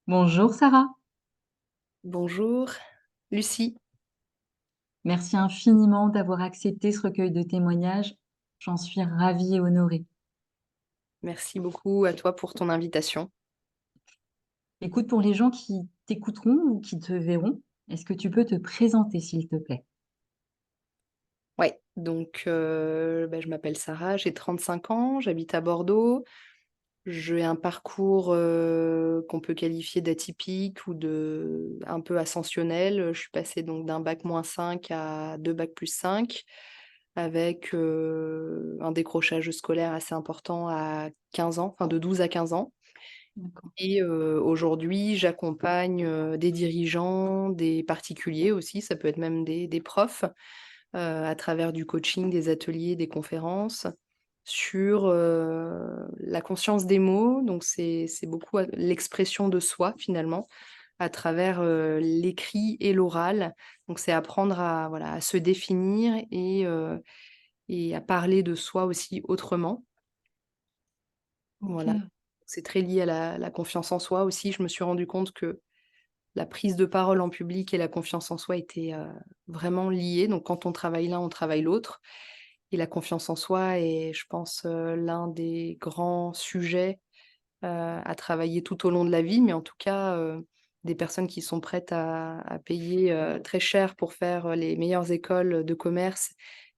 Bonjour Sarah, Bonjour, Lucie. merci infiniment d'avoir accepté ce recueil de témoignages. J'en suis ravie et honorée. Merci beaucoup à toi pour ton invitation. Écoute, pour les gens qui t'écouteront ou qui te verront, est-ce que tu peux te présenter s'il te plaît? Ouais, donc je m'appelle Sarah, j'ai 35 ans, j'habite à Bordeaux. J'ai un parcours, qu'on peut qualifier d'atypique ou de un peu ascensionnel. Je suis passée donc d'un bac-5 à 2 bac+5 avec, un décrochage scolaire assez important à 15 ans, enfin de 12 à 15 ans. D'accord. Et aujourd'hui, j'accompagne, des dirigeants, des particuliers aussi, ça peut être même des profs, à travers du coaching, des ateliers, des conférences sur, la conscience des mots. Donc c'est beaucoup l'expression de soi finalement à travers, l'écrit et l'oral. Donc c'est apprendre à voilà, à se définir et à parler de soi aussi autrement. Voilà. OK. C'est très lié à la confiance en soi aussi. Je me suis rendu compte que la prise de parole en public et la confiance en soi étaient, vraiment liées. Donc quand on travaille l'un, on travaille l'autre. Et la confiance en soi est, je pense, l'un des grands sujets, à travailler tout au long de la vie. Mais en tout cas, des personnes qui sont prêtes à payer, très cher pour faire, les meilleures écoles de commerce,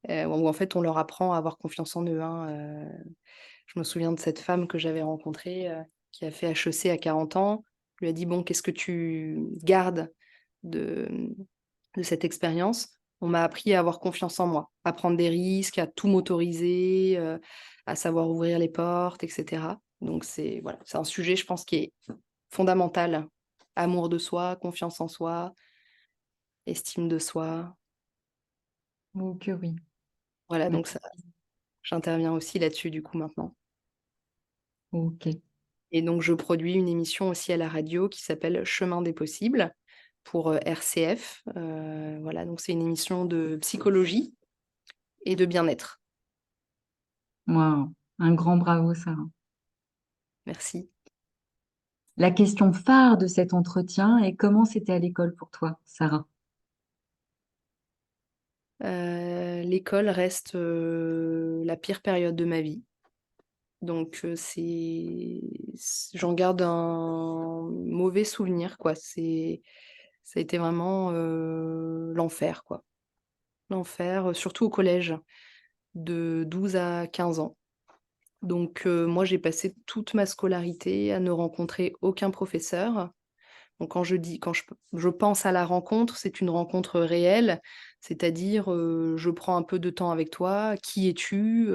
où en fait on leur apprend à avoir confiance en eux, hein. Je me souviens de cette femme que j'avais rencontrée, qui a fait HEC à 40 ans. Je lui ai dit: «Bon, qu'est-ce que tu gardes de, de cette expérience?» On m'a appris à avoir confiance en moi, à prendre des risques, à tout m'autoriser, à savoir ouvrir les portes et cetera. Donc c'est voilà, c'est un sujet, je pense, qui est fondamental. Amour de soi, confiance en soi, estime de soi. Oh que oui. Voilà, donc ça Merci. j'interviens aussi là-dessus, du coup, maintenant. OK. Et donc je produis une émission aussi à la radio qui s'appelle Chemin des possibles pour, RCF. Voilà, donc c'est une émission de psychologie et de bien-être. Waouh, un grand bravo Sarah. Merci. La question phare de cet entretien est comment c'était à l'école pour toi, Sarah? L'école reste, la pire période de ma vie. Donc j'en garde un mauvais souvenir, quoi. Ça a été vraiment, l'enfer, quoi. L'enfer, surtout au collège, de 12 à 15 ans. Donc moi, j'ai passé toute ma scolarité à ne rencontrer aucun professeur. Donc quand je pense à la rencontre, c'est une rencontre réelle, c'est-à-dire, je prends un peu de temps avec toi. Qui es-tu?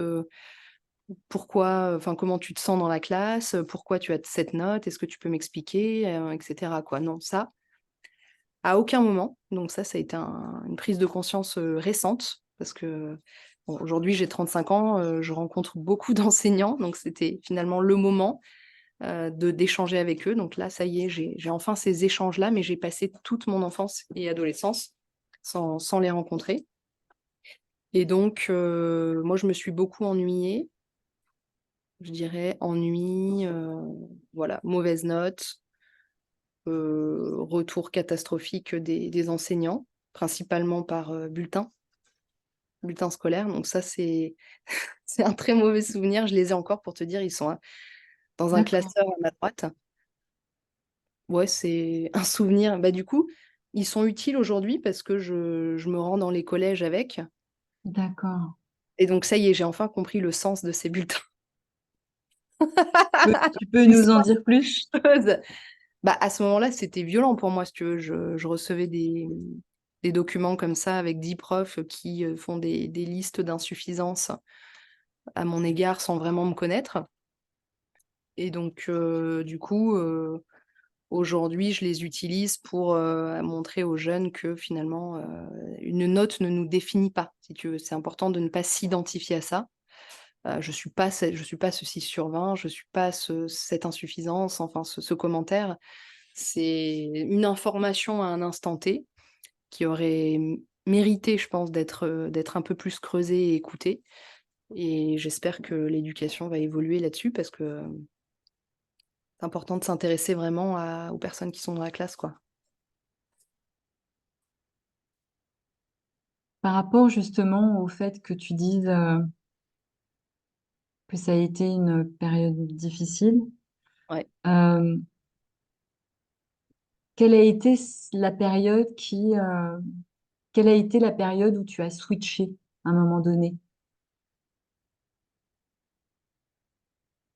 Pourquoi, enfin, comment tu te sens dans la classe? Pourquoi tu as cette note? Est-ce que tu peux m'expliquer? Et cetera, quoi. Non, ça, à aucun moment. Donc ça a été une prise de conscience, récente parce que, bon, aujourd'hui j'ai 35 ans, je rencontre beaucoup d'enseignants, donc c'était finalement le moment, d'échanger avec eux. Donc là, ça y est, j'ai enfin ces échanges-là, mais j'ai passé toute mon enfance et adolescence sans les rencontrer. Et donc moi, je me suis beaucoup ennuyée, je dirais ennui, voilà, mauvaise note, retour catastrophique des enseignants, principalement par, bulletin scolaire. Donc ça, c'est c'est un très mauvais souvenir. Je les ai encore pour te dire, ils sont, dans un D'accord, classeur à ma droite. Ouais, c'est un souvenir. Bah, du coup, ils sont utiles aujourd'hui parce que je me rends dans les collèges avec d'accord. et donc ça y est, j'ai enfin compris le sens de ces bulletins. Tu peux Je suis nous en super dire plus? heureuse. Bah, à ce moment-là, c'était violent pour moi, si tu veux. Je recevais des documents comme ça avec 10 profs qui, font des listes d'insuffisances à mon égard sans vraiment me connaître et donc du coup, aujourd'hui, je les utilise pour, montrer aux jeunes que finalement, une note ne nous définit pas, si tu veux. C'est important de ne pas s'identifier à ça. Je suis pas ce 6 sur 20, je suis pas cette insuffisance, enfin ce commentaire. C'est une information à un instant T qui aurait mérité, je pense, d'être un peu plus creusée et écoutée et j'espère que l'éducation va évoluer là-dessus parce que, c'est important de s'intéresser vraiment aux personnes qui sont dans la classe, quoi. Par rapport justement au fait que tu dises que ça a été une période difficile, Ouais. euh, quelle a été quelle a été la période où tu as switché à un moment donné?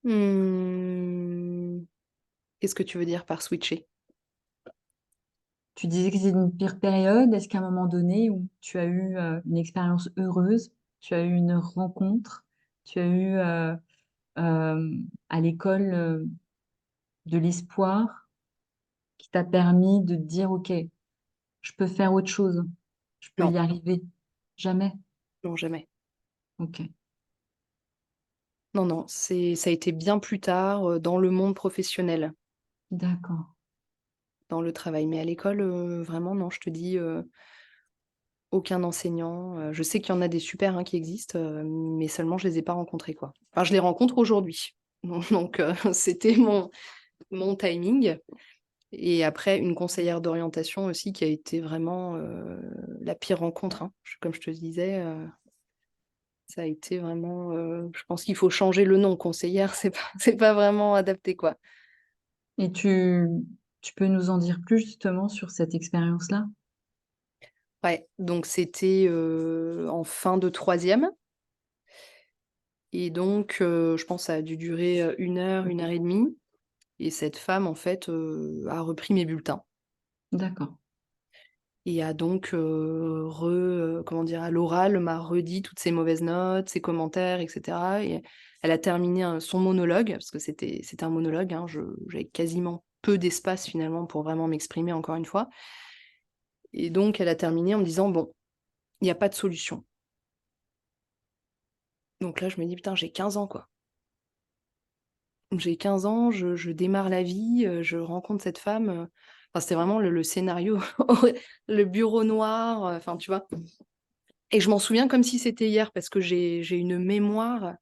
Mmh. Qu'est-ce que tu veux dire par switcher? Tu disais que c'était une pire période. Est-ce qu'à un moment donné où tu as eu une expérience heureuse, tu as eu une rencontre, tu as eu à l'école de l'espoir qui t'a permis de te dire, OK, je peux faire autre chose, je peux Non, y arriver? Jamais. non, jamais. OK, Non, non, ça a été bien plus tard, dans le monde professionnel, d'accord, dans le travail. Mais à l'école, vraiment non, je te dis, aucun enseignant, je sais qu'il y en a des super, hein, qui existent, mais seulement je les ai pas rencontrés, quoi. Enfin, je les rencontre aujourd'hui. Donc c'était mon timing et après une conseillère d'orientation aussi qui a été vraiment, la pire rencontre, hein. Comme je te disais, ça a été vraiment, je pense qu'il faut changer le nom, conseillère, c'est pas vraiment adapté, quoi. et tu peux nous en dire plus justement sur cette expérience-là? Ouais, donc c'était, en fin de troisième et donc je pense ça a dû durer, 1 heure et demie et cette femme en fait, a repris mes bulletins D'accord, et a donc, comment dire? À l'oral, m'a redit toutes ses mauvaises notes, ses commentaires et cetera et elle a terminé, son monologue, parce que c'était un monologue, hein, j'avais quasiment peu d'espace finalement pour vraiment m'exprimer encore une fois et donc elle a terminé en me disant: «Bon, il y a pas de solution». Donc là je me dis: «Putain, j'ai 15 ans, quoi». J'ai 15 ans, je démarre la vie, je rencontre cette femme, enfin c'était vraiment le scénario, le bureau noir, enfin tu vois? Et je m'en souviens comme si c'était hier parce que j'ai une mémoire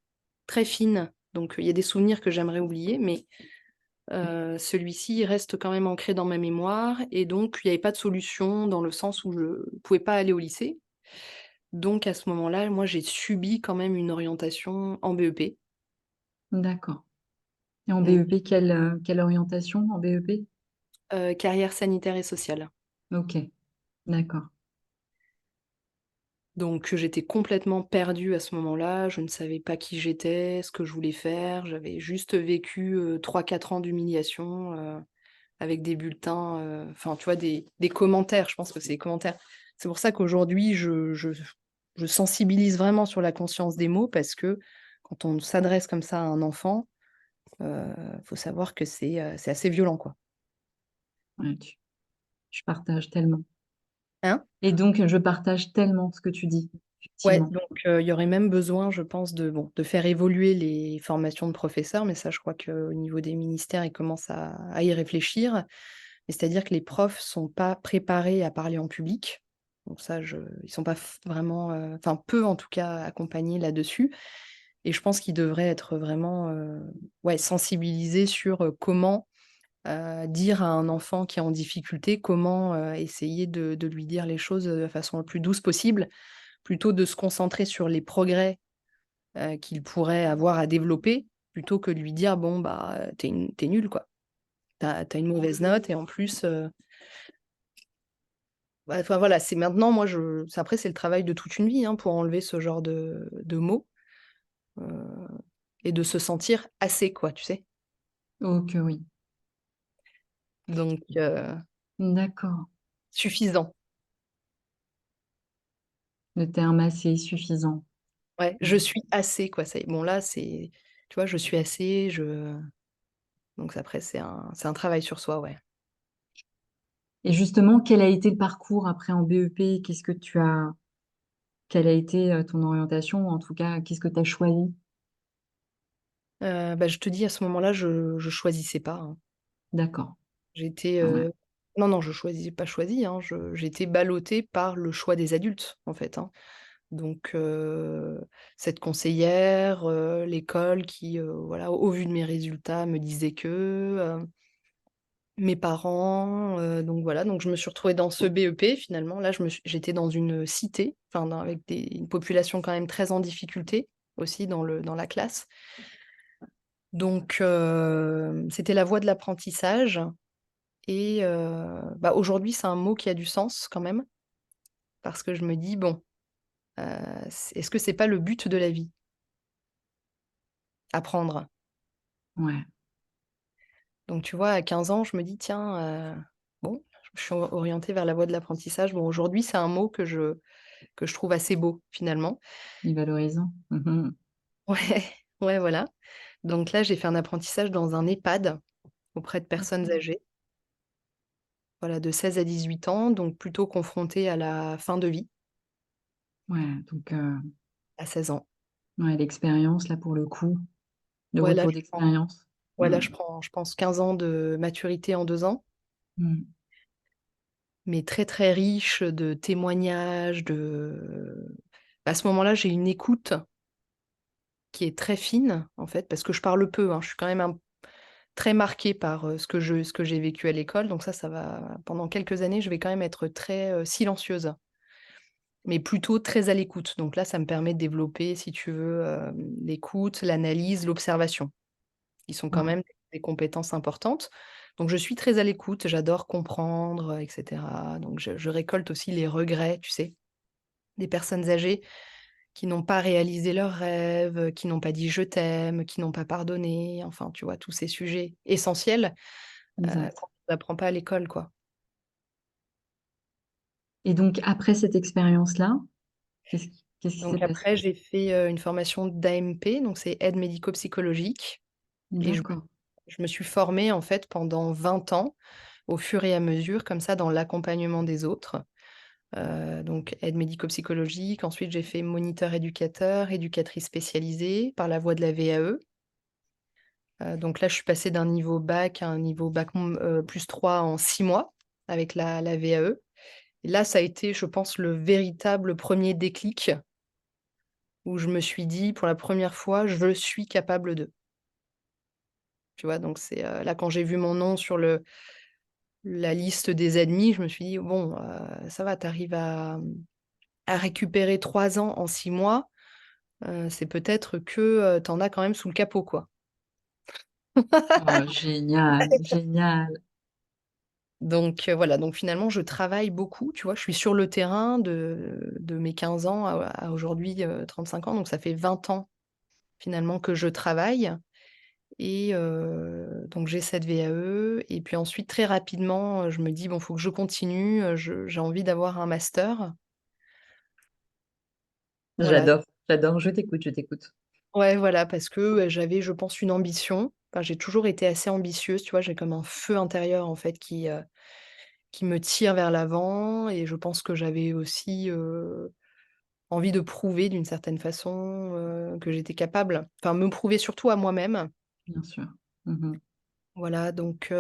très fine, donc il y a des souvenirs que j'aimerais oublier, mais celui-ci il reste quand même ancré dans ma mémoire et donc il y avait pas de solution dans le sens où je pouvais pas aller au lycée. Donc à ce moment-là, moi j'ai subi quand même une orientation en BEP, d'accord. Et en donc BEP, quelle orientation en BEP? carrière sanitaire et sociale. OK, d'accord. Donc j'étais complètement perdue à ce moment-là, je ne savais pas qui j'étais, ce que je voulais faire. J'avais juste vécu, 3-4 ans d'humiliation, avec des bulletins, enfin tu vois des commentaires, je pense que c'est les commentaires. C'est pour ça qu'aujourd'hui je sensibilise vraiment sur la conscience des mots parce que quand on s'adresse comme ça à un enfant, heu, faut savoir que c'est assez violent, quoi. Ouais, je partage tellement. Hein? Et donc, je partage tellement ce que tu dis, Ouais, effectivement. donc il y aurait même besoin, je pense, de faire évoluer les formations de professeurs, mais ça, je crois qu'au niveau des ministères, ils commencent à y réfléchir. Mais c'est-à-dire que les profs sont pas préparés à parler en public. Donc ça, ils sont pas vraiment, enfin peu en tout cas accompagnés là-dessus. Et je pense qu'ils devraient être vraiment, ouais, sensibilisés sur comment dire à un enfant qui est en difficulté, comment essayer de lui dire les choses de la façon la plus douce possible plutôt de se concentrer sur les progrès, qu'il pourrait avoir à développer, plutôt que de lui dire: «Bon, bah, tu nul, quoi. Tu as une mauvaise note et en plus, bah, enfin, voilà, c'est maintenant moi c'est après c'est le travail de toute une vie, hein, pour enlever ce genre de mots, heu et de se sentir assez, quoi, tu sais? Oh que oui. Donc D'accord. suffisant. Le terme assez suffisant. Ouais, je Mmh. suis assez, quoi, ça y est. Bon là, tu vois, je suis assez, donc après c'est un travail sur soi, ouais. Et justement, quel a été le parcours après en BEP? Quelle a été, ton orientation? En tout cas, qu'est-ce que tu as choisi? Bah, je te dis à ce moment-là, je choisissais pas, hein. D'accord. J'étais, Ah ouais. non, non, je choisis pas choisi, hein, j'étais ballottée par le choix des adultes, en fait, hein. Donc cette conseillère, l'école qui, voilà, au vu de mes résultats me disait que, mes parents, donc voilà, donc je me suis retrouvée dans ce BEP finalement. Là, j'étais dans une cité, enfin avec une population quand même très en difficulté aussi dans la classe. Donc c'était la voie de l'apprentissage et bah, aujourd'hui, c'est un mot qui a du sens quand même parce que je me dis: «Bon, heu, est-ce que c'est pas le but de la vie? Apprendre». Ouais, Donc tu vois, à 15 ans, je me dis: «Tiens, bon, je suis orientée vers la voie de l'apprentissage». Bon, aujourd'hui, c'est un mot que je trouve assez beau finalement. et valorisant. Mmh. Ouais, ouais, voilà. Donc là, j'ai fait un apprentissage dans un EHPAD auprès de personnes OK. âgées, voilà, de 16 à 18 ans, donc plutôt confrontées à la fin de vie, Ouais, donc à 16 ans. ouais, l'expérience là pour le coup, le Ouais, là, retour je prends d'expérience. ouais, là, Mmh. je prends, je pense 15 ans de maturité en 2 ans, Mmh. mais très, très riche de témoignages, à ce moment-là, j'ai une écoute qui est très fine, en fait, parce que je parle peu, hein. Je suis quand même très marquée par, ce que j'ai vécu à l'école, donc ça va pendant quelques années, je vais quand même être très, silencieuse, mais plutôt très à l'écoute. Donc là, ça me permet de développer, si tu veux, l'écoute, l'analyse, l'observation, qui sont quand Ouais, même des compétences importantes. Donc je suis très à l'écoute, j'adore comprendre, et cetera. Donc je récolte aussi les regrets, tu sais, des personnes âgées qui n'ont pas réalisé leurs rêves, qui n'ont pas dit «je t'aime», qui n'ont pas pardonné, enfin, tu vois, tous ces sujets essentiels, exact. qu'on n'apprend pas à l'école, quoi. Et donc après cette expérience-là, qu'est-ce qui s'est Donc passé? après, j'ai fait, une formation d'AMP, donc c'est aide médico-psychologique et D'accord. je me suis formée, en fait, pendant 20 ans, au fur et à mesure, comme ça, dans l'accompagnement des autres. Donc aide médico-psychologique, ensuite j'ai fait moniteur éducateur, éducatrice spécialisée par la voie de la VAE. Donc là, je suis passée d'un niveau bac à un niveau bac +3 en 6 mois avec la VAE. Et là, ça a été, je pense, le véritable premier déclic où je me suis dit pour la première fois: «Je suis capable de». Tu vois? Donc c'est, là, quand j'ai vu mon nom sur la liste des admis, je me suis dit: «Bon, ça va, tu arrives à récupérer 3 ans en 6 mois, c'est peut-être que, tu en as quand même sous le capot, quoi». Oh génial, génial. Donc voilà, donc finalement, je travaille beaucoup, tu vois? Je suis sur le terrain de mes 15 ans à aujourd'hui, 35 ans, donc ça fait 20 ans finalement que je travaille et donc j'ai cette VAE et puis ensuite très rapidement, je me dis: «Bon, faut que je continue, j'ai envie d'avoir un master». Voilà, J'adore, j'adore. Je t'écoute, je t'écoute. ouais, voilà, parce que, j'avais, je pense, une ambition. Enfin, j'ai toujours été assez ambitieuse, tu vois? J'ai comme un feu intérieur, en fait, qui me tire vers l'avant et je pense que j'avais aussi, envie de prouver d'une certaine façon, que j'étais capable. Enfin, me prouver surtout à moi-même. Bien sûr. Mmh. Voilà, donc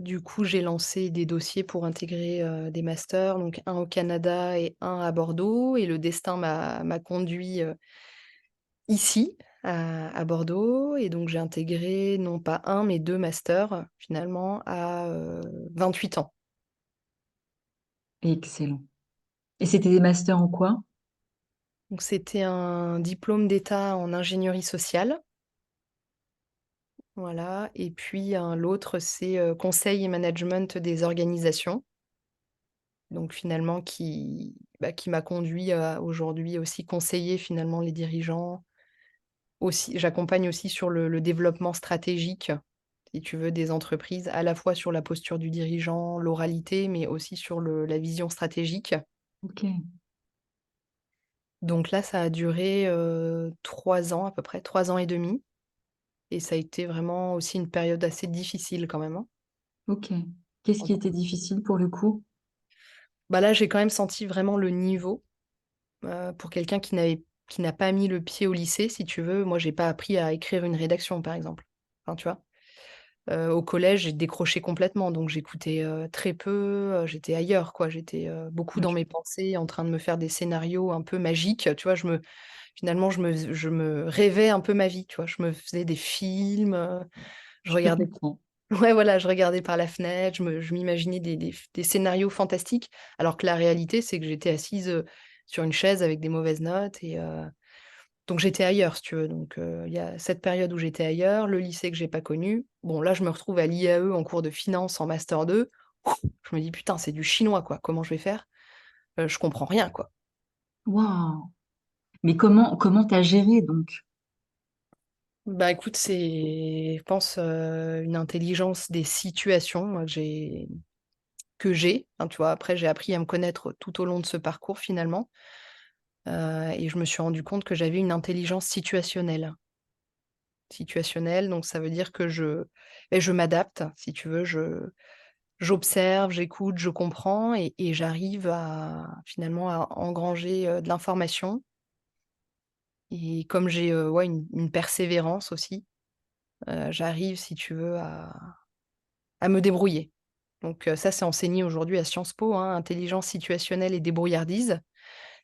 du coup, j'ai lancé des dossiers pour intégrer, des masters, donc un au Canada et un à Bordeaux et le destin m'a conduit, ici, à Bordeaux et donc j'ai intégré non pas un mais 2 masters finalement à, 28 ans. Excellent. Et c'était des masters en quoi? Donc c'était un diplôme d'état en ingénierie sociale, voilà et puis l'autre c'est, conseil et management des organisations. Donc finalement qui m'a conduit à aujourd'hui aussi conseiller finalement les dirigeants. Aussi j'accompagne aussi sur le développement stratégique, si tu veux, des entreprises, à la fois sur la posture du dirigeant, l'oralité, mais aussi sur la vision stratégique. OK, Donc là, ça a duré, 3 ans à peu près, 3 ans et demi et ça a été vraiment aussi une période assez difficile quand même, hein. OK. Qu'est-ce qui était difficile pour le coup? Bah, là, j'ai quand même senti vraiment le niveau, pour quelqu'un qui n'a pas mis le pied au lycée, si tu veux. Moi, j'ai pas appris à écrire une rédaction, par exemple. Enfin, tu vois? Au collège, j'ai décroché complètement, donc j'écoutais, très peu, j'étais ailleurs, quoi. J'étais, beaucoup Ouais, dans je mes pensées, en train de me faire des scénarios un peu magiques, tu vois? Finalement, je me rêvais un peu ma vie, tu vois? Je me faisais des films, je je te regardais comprends. ouais, voilà, je regardais par la fenêtre, je m'imaginais des scénarios fantastiques, alors que la réalité, c'est que j'étais assise, sur une chaise avec des mauvaises notes donc j'étais ailleurs, si tu veux, donc il y a cette période où j'étais ailleurs, le lycée que j'ai pas connu. Bon, là, je me retrouve à l'IAE en cours de finance en master 2. Je me dis: «Putain, c'est du chinois, quoi. Comment je vais faire?» Je comprends rien, quoi. Waouh! Mais comment tu géré donc? Bah, écoute, c'est, je pense, une intelligence des situations, que j'ai, hein, tu vois? Après, j'ai appris à me connaître tout au long de ce parcours, finalement, et je me suis rendu compte que j'avais une intelligence situationnelle. Situationnelle, donc ça veut dire que je m'adapte, si tu veux, j'observe, j'écoute, je comprends et j'arrive à finalement à engranger, de l'information et comme j'ai, ouais, une persévérance aussi, j'arrive, si tu veux, à me débrouiller. Donc ça, c'est enseigné aujourd'hui à Sciences Po, hein, intelligence situationnelle et débrouillardise.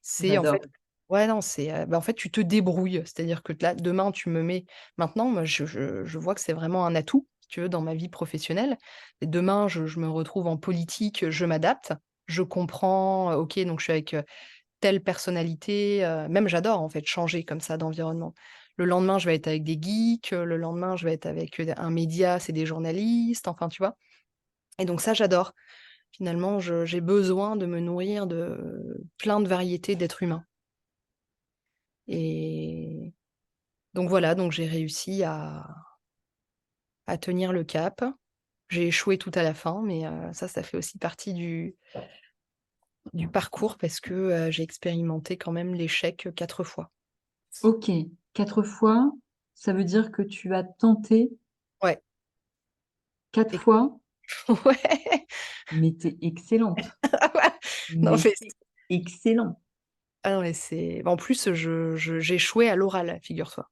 C'est en fait J'adore. ouais, non, c'est, bah, en fait, tu te débrouilles. C'est-à-dire que là, demain, tu me mets maintenant, moi, je vois que c'est vraiment un atout, si tu veux, dans ma vie professionnelle et demain, je me retrouve en politique, je m'adapte, je comprends, OK, donc je suis avec, telle personnalité, même j'adore, en fait, changer comme ça d'environnement. Le lendemain, je vais être avec des geeks, le lendemain, je vais être avec, un média, c'est des journalistes, enfin, tu vois? Et donc ça, j'adore. Finalement, j'ai besoin de me nourrir de plein de variétés d'êtres humains et donc voilà, donc j'ai réussi à tenir le cap. J'ai échoué tout à la fin, mais ça fait aussi partie du parcours parce que, j'ai expérimenté quand même l'échec, 4 fois. OK, 4 fois, ça veut dire que tu as tenté Ouais, 4 et fois? ouais. Mais tu es excellente, Non, mais mais c'est excellent. ah non, mais c'est en plus, j'échouais à l'oral, figure-toi.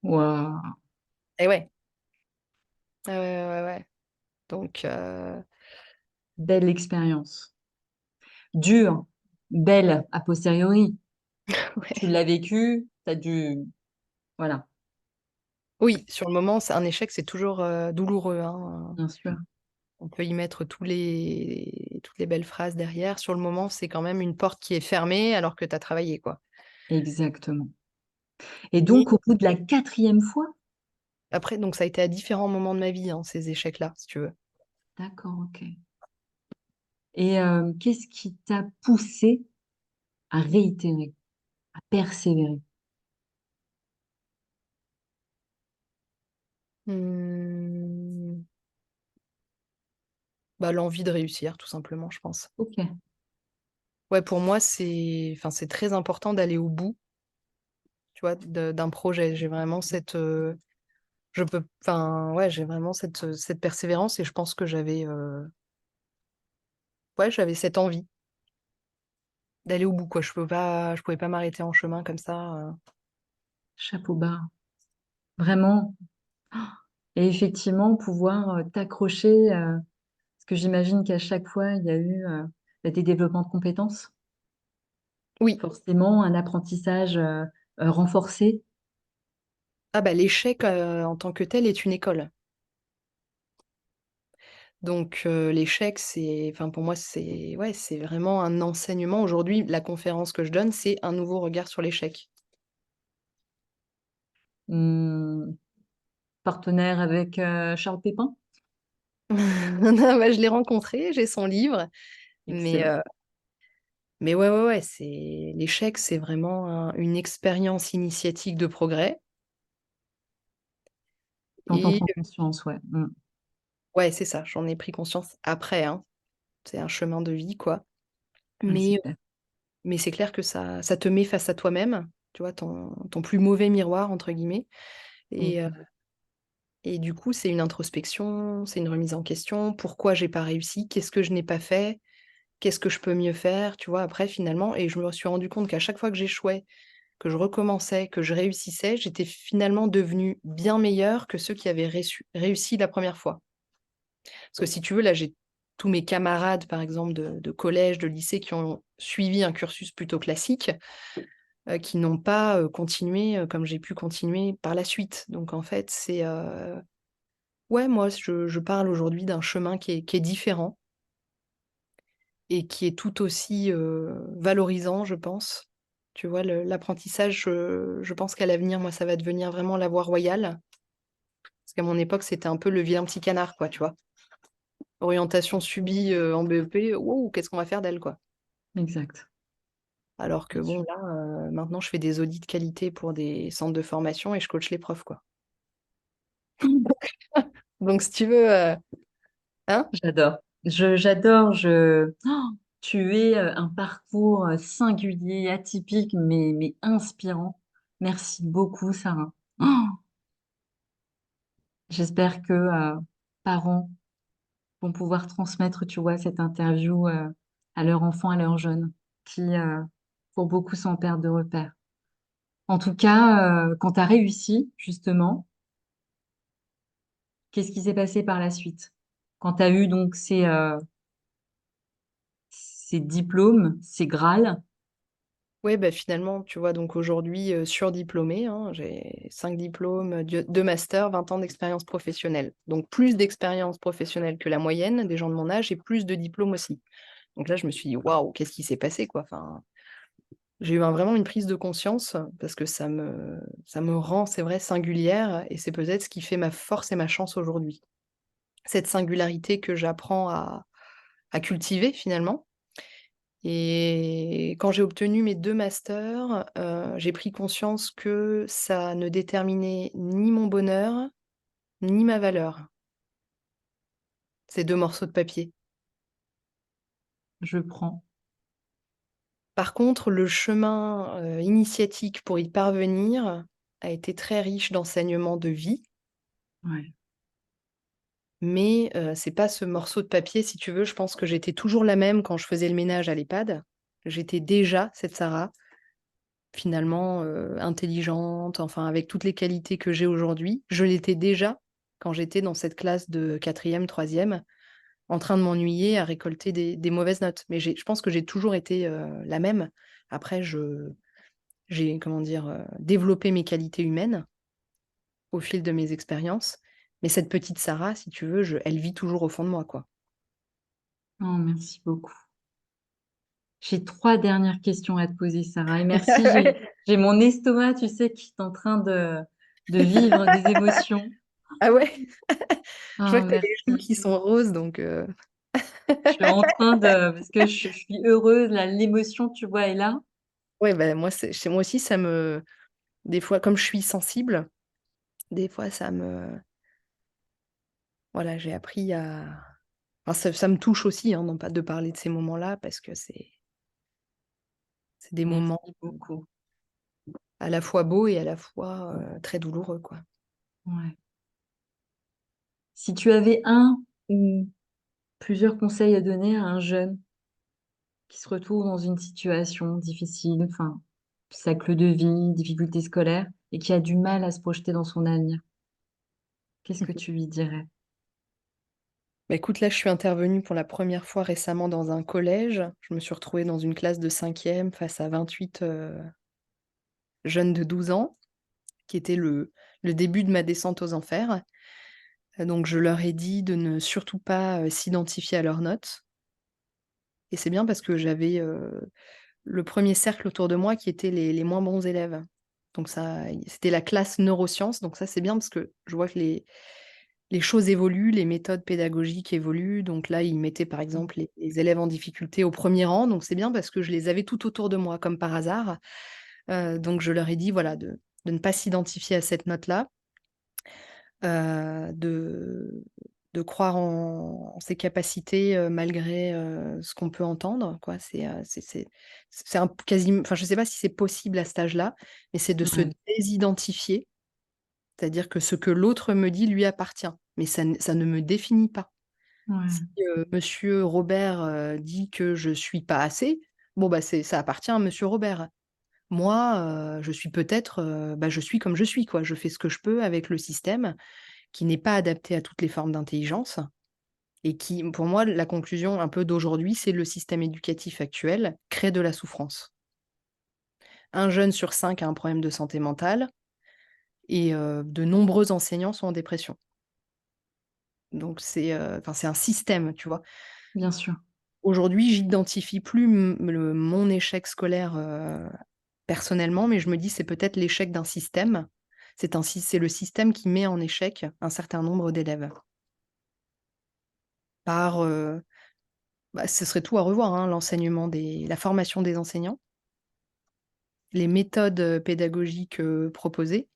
Waouh! Et ouais. Ouais, ouais, ouais, ouais. Donc Belle expérience. Dure, belle a posteriori. Tu ouais. l'as vécu, tu as dû voilà, Oui, sur le moment, c'est un échec, c'est toujours, douloureux, hein. bien sûr, On peut y mettre toutes les belles phrases derrière. Sur le moment, c'est quand même une porte qui est fermée alors que tu as travaillé, quoi. exactement. Et Mais donc au bout de la 4e fois? après, donc ça a été à différents moments de ma vie, hein, ces échecs-là, si tu veux. D'accord, OK. Et qu'est-ce qui t'a poussé à réitérer, à persévérer? Mmh, bah, l'envie de réussir, tout simplement, je pense. OK. Ouais, pour moi, c'est très important d'aller au bout, tu vois, d'un projet. J'ai vraiment ouais, j'ai vraiment cette persévérance et je pense que ouais, j'avais cette envie d'aller au bout, quoi. Je pouvais pas m'arrêter en chemin comme ça, Chapeau bas, vraiment. Et effectivement pouvoir, t'accrocher, parce que j'imagine qu'à chaque fois il y a eu, bah, des développements de compétences, Oui. forcément un apprentissage, renforcé. Ah bah, l'échec, en tant que tel est une école. Donc l'échec, pour moi, c'est ouais, c'est vraiment un enseignement. Aujourd'hui, la conférence que je donne, c'est un nouveau regard sur l'échec. Mmh, partenaire avec, Charles Pépin? Non, bah, je l'ai rencontré, j'ai son livre, mais Excellent. mais ouais, ouais, ouais, c'est l'échec, c'est vraiment une expérience initiatique de progrès Tu en et prends conscience, ouais. Mmh. ouais, c'est ça, j'en ai pris conscience après, hein. C'est un chemin de vie, quoi. Ouais, c'est Mais clair. mais c'est clair que ça te met face à toi-même, tu vois, ton «plus mauvais miroir» entre guillemets et OK. et du coup, c'est une introspection, c'est une remise en question. Pourquoi j'ai pas réussi? Qu'est-ce que je n'ai pas fait? Qu'est-ce que je peux mieux faire? Tu vois? Après finalement et je me suis rendu compte qu'à chaque fois que j'échouais, que je recommençais, que je réussissais, j'étais finalement devenue bien meilleure que ceux qui avaient réussi la première fois. Parce que si tu veux, là, j'ai tous mes camarades, par exemple, de collège, de lycée, qui ont suivi un cursus plutôt classique, qui n'ont pas, continué, comme j'ai pu continuer par la suite. Donc en fait, ouais, moi, je parle aujourd'hui d'un chemin qui est différent et qui est tout aussi, valorisant, je pense. Tu vois, l'apprentissage, je pense qu'à l'avenir, moi, ça va devenir vraiment la voie royale. Parce qu'à mon époque, c'était un peu le vilain petit canard, quoi, tu vois? Orientation subie, en BEP, waouh, qu'est-ce qu'on va faire d'elle, quoi? Exact, Alors que bien sûr. bon, là, maintenant, je fais des audits qualité pour des centres de formation et je coach les profs, quoi. Donc si tu veux, hein? J'adore. J'adore. Tu es un parcours singulier, atypique, mais inspirant. Merci beaucoup, Sarah. Oh, j'espère que parents vont pouvoir transmettre, tu vois, cette interview à leurs enfants, à leurs jeunes, qui, pour beaucoup, sont en perte de repère. En tout cas, quand tu as réussi, justement, qu'est-ce qui s'est passé par la suite? Quand tu as eu donc ces diplômes, ces grades, Ouais, bah, finalement, tu vois, donc aujourd'hui, surdiplômée, hein, j'ai 5 diplômes, 2 masters, 20 ans d'expérience professionnelle. Donc plus d'expérience professionnelle que la moyenne des gens de mon âge et plus de diplômes aussi. Donc là, je me suis dit: «Waouh, qu'est-ce qui s'est passé, quoi?» Enfin, j'ai eu vraiment une prise de conscience parce que ça me rend, c'est vrai, singulière et c'est peut-être ce qui fait ma force et ma chance aujourd'hui. Cette singularité que j'apprends à cultiver finalement. Et quand j'ai obtenu mes 2 masters, j'ai pris conscience que ça ne déterminait ni mon bonheur, ni ma valeur, ces 2 morceaux de papier. je prends. Par contre, le chemin, initiatique pour y parvenir a été très riche d'enseignements de vie, Ouais. mais c'est pas ce morceau de papier, si tu veux, je pense que j'étais toujours la même quand je faisais le ménage à l'EHPAD. J'étais déjà cette Sarah. Finalement, intelligente, enfin avec toutes les qualités que j'ai aujourd'hui. Je l'étais déjà quand j'étais dans cette classe de quatrième, troisième, en train de m'ennuyer à récolter des mauvaises notes. Mais je pense que j'ai toujours été, la même. Après j'ai, comment dire, développé mes qualités humaines au fil de mes expériences. Mais cette petite Sarah, si tu veux, elle vit toujours au fond de moi, quoi. Oh, merci beaucoup. J'ai trois dernières questions à te poser, Sarah. Et merci, j'ai mon estomac, tu sais, qui est en train de vivre des émotions. Ah ouais? Je vois Ah, que tu as les joues merci. qui sont roses donc Je suis en train parce que je suis heureuse, là, l'émotion, tu vois, est là. ouais, bah, moi c'est chez moi aussi ça me des fois comme je suis sensible, des fois voilà, j'ai appris à enfin ça me touche aussi, hein, non pas de parler de ces moments-là parce que c'est des moments Merci beaucoup. à la fois beaux et à la fois, très douloureux, quoi. Ouais. Si tu avais un ou plusieurs conseils à donner à un jeune qui se retrouve dans une situation difficile, enfin, obstacle de vie, difficulté scolaire, et qui a du mal à se projeter dans son avenir, qu'est-ce que Mmh. tu lui dirais? Bah, écoute, là, je suis intervenue pour la première fois récemment dans un collège. Je me suis retrouvée dans une classe de cinquième face à 28 jeunes de 12 ans, qui était le début de ma descente aux enfers. Donc je leur ai dit de ne surtout pas, s'identifier à leurs notes et c'est bien parce que j'avais, le premier cercle autour de moi qui étaient les moins bons élèves. Donc ça c'était la classe neurosciences, donc ça c'est bien parce que je vois que les choses évoluent, les méthodes pédagogiques évoluent. Donc là, ils mettaient par exemple les élèves en difficulté au premier rang, donc c'est bien parce que je les avais tout autour de moi comme par hasard. Donc je leur ai dit voilà de ne pas s'identifier à cette note-là, de croire en ses capacités, malgré, ce qu'on peut entendre, quoi. C'est un p quasi enfin, je sais pas si c'est possible à cet âge-là, mais c'est de se Ouais, désidentifier, c'est-à-dire que ce que l'autre me dit lui appartient, mais ça ne me définit pas. Si, ouais, monsieur Robert, dit que je suis pas assez, bon, bah, ça appartient à monsieur Robert. Moi, je suis peut-être, je suis comme je suis, quoi. Je fais ce que je peux avec le système qui n'est pas adapté à toutes les formes d'intelligence et qui, pour moi, la conclusion un peu d'aujourd'hui, c'est le système éducatif actuel crée de la souffrance. Un jeune sur 5 a un problème de santé mentale et de nombreux enseignants sont en dépression. Donc c'est un système, tu vois? Bien sûr. Aujourd'hui, j'identifie plus mon échec scolaire, personnellement, mais je me dis: «C'est peut-être l'échec d'un système». C'est le système qui met en échec un certain nombre d'élèves par, ce serait tout à revoir, hein, la formation des enseignants, les méthodes, pédagogiques, proposées,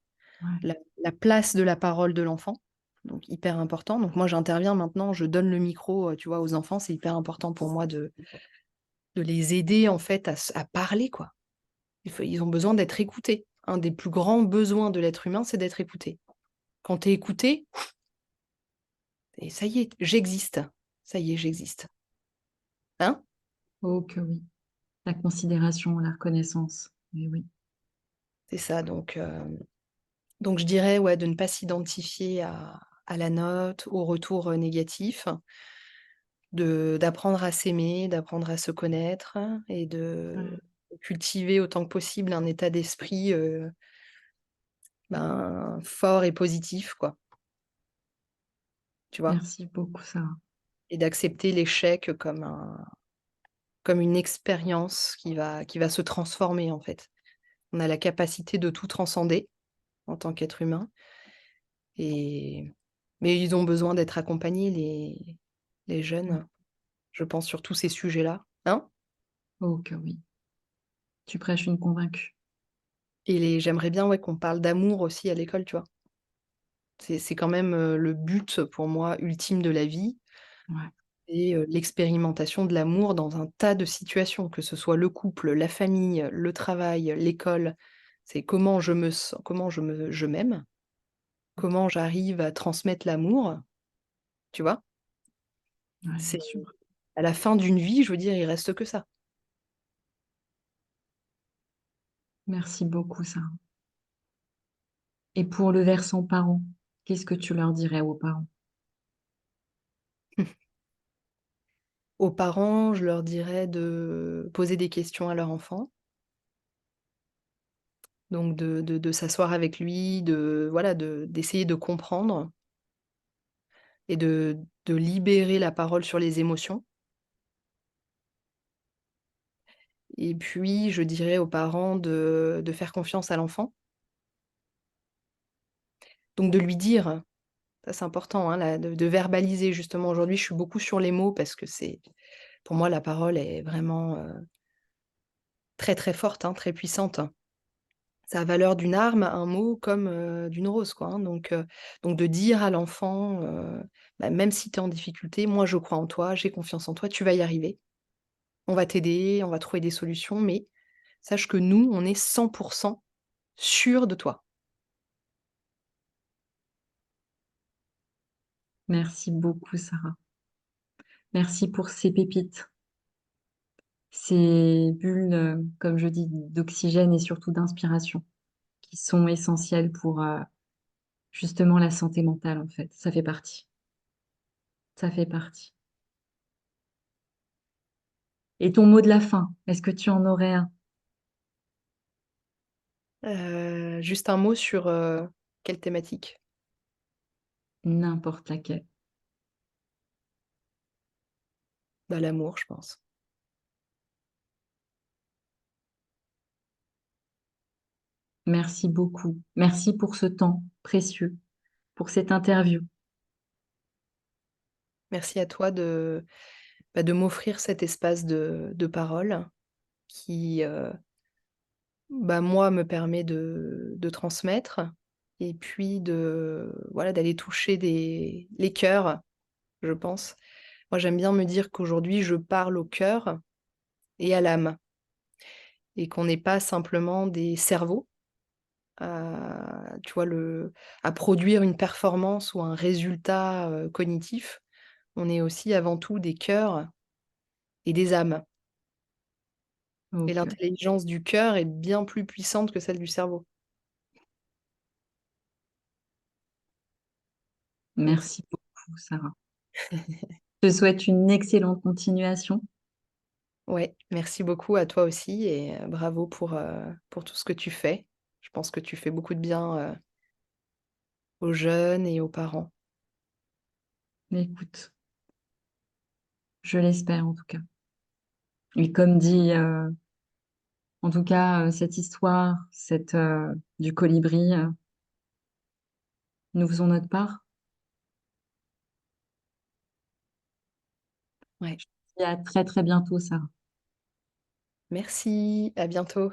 Ouais. la place de la parole de l'enfant, donc hyper important. Donc moi, j'interviens maintenant, je donne le micro, tu vois, aux enfants. C'est hyper important pour moi de les aider, en fait, à parler, quoi. Ils ont besoin d'être écoutés. Un des plus grands besoins de l'être humain, c'est d'être écouté. Quand tu es écouté et ça y est, j'existe. Ça y est, j'existe. Hein? Oh que oui. La considération, la reconnaissance. Mais oui. C'est ça, donc je dirais, ouais, de ne pas s'identifier à la note, au retour, négatif, de d'apprendre à s'aimer, d'apprendre à se connaître et de Ouais. cultiver autant que possible un état d'esprit, fort et positif, quoi, tu vois? Merci beaucoup, Sarah. Et d'accepter l'échec comme une expérience qui va se transformer, en fait. On a la capacité de tout transcender en tant qu'être humain et mais ils ont besoin d'être accompagnés les Ouais. jeunes, je pense sur tous ces sujets-là, hein? Oh que oui. Tu prêches une convaincue. J'aimerais bien, ouais, qu'on parle d'amour aussi à l'école, tu vois? C'est quand même, le but pour moi ultime de la vie Ouais. et l'expérimentation de l'amour dans un tas de situations, que ce soit le couple, la famille, le travail, l'école. C'est comment je m'aime, comment j'arrive à transmettre l'amour, tu vois? Ouais, C'est bien sûr. à la fin d'une vie, je veux dire, il reste que ça. Merci beaucoup, Sarah. Et pour le versant parents, qu'est-ce que tu leur dirais aux parents? Aux parents, je leur dirais de poser des questions à leur enfant, donc de s'asseoir avec lui, d'essayer de comprendre et de libérer la parole sur les émotions. Et puis, je dirais aux parents de faire confiance à l'enfant, donc de lui dire, ça c'est important, hein, de verbaliser justement. Aujourd'hui, je suis beaucoup sur les mots parce que c'est pour moi la parole est vraiment, très, très forte, hein, très puissante. Ça a valeur d'une arme, un mot comme, d'une rose, quoi, hein, donc de dire à l'enfant, «Même si tu es en difficulté, moi je crois en toi, j'ai confiance en toi, tu vas y arriver. On va t'aider, on va trouver des solutions, mais sache que nous, on est 100% sûrs de toi». Merci beaucoup, Sarah. Merci pour ces pépites, ces bulles, comme je dis, d'oxygène et surtout d'inspiration qui sont essentielles pour, justement la santé mentale, en fait. Ça fait partie. Ça fait partie. Et ton mot de la fin, est-ce que tu en aurais un? Juste un mot sur, quelle thématique? N'importe laquelle. Bah, l'amour, je pense. Merci beaucoup. Merci pour ce temps précieux, pour cette interview. Merci à toi de m'offrir cet espace de parole qui, moi, me permet de transmettre et puis voilà, d'aller toucher les cœurs, je pense. Moi, j'aime bien me dire qu'aujourd'hui, je parle au cœur et à l'âme et qu'on n'est pas simplement des cerveaux tu vois, à produire une performance ou un résultat, cognitif. On est aussi avant tout des cœurs et des âmes. et OK. l'intelligence du cœur est bien plus puissante que celle du cerveau. Donc c Merci beaucoup, Sarah. Je te souhaite une excellente continuation. ouais, merci beaucoup à toi aussi et bravo pour tout ce que tu fais. Je pense que tu fais beaucoup de bien, aux jeunes et aux parents. Écoute, je l'espère en tout cas. Et comme dit, en tout cas, cette histoire, du colibri, nous faisons notre part. Ouais, Et à très, très bientôt, Sarah. merci, à bientôt.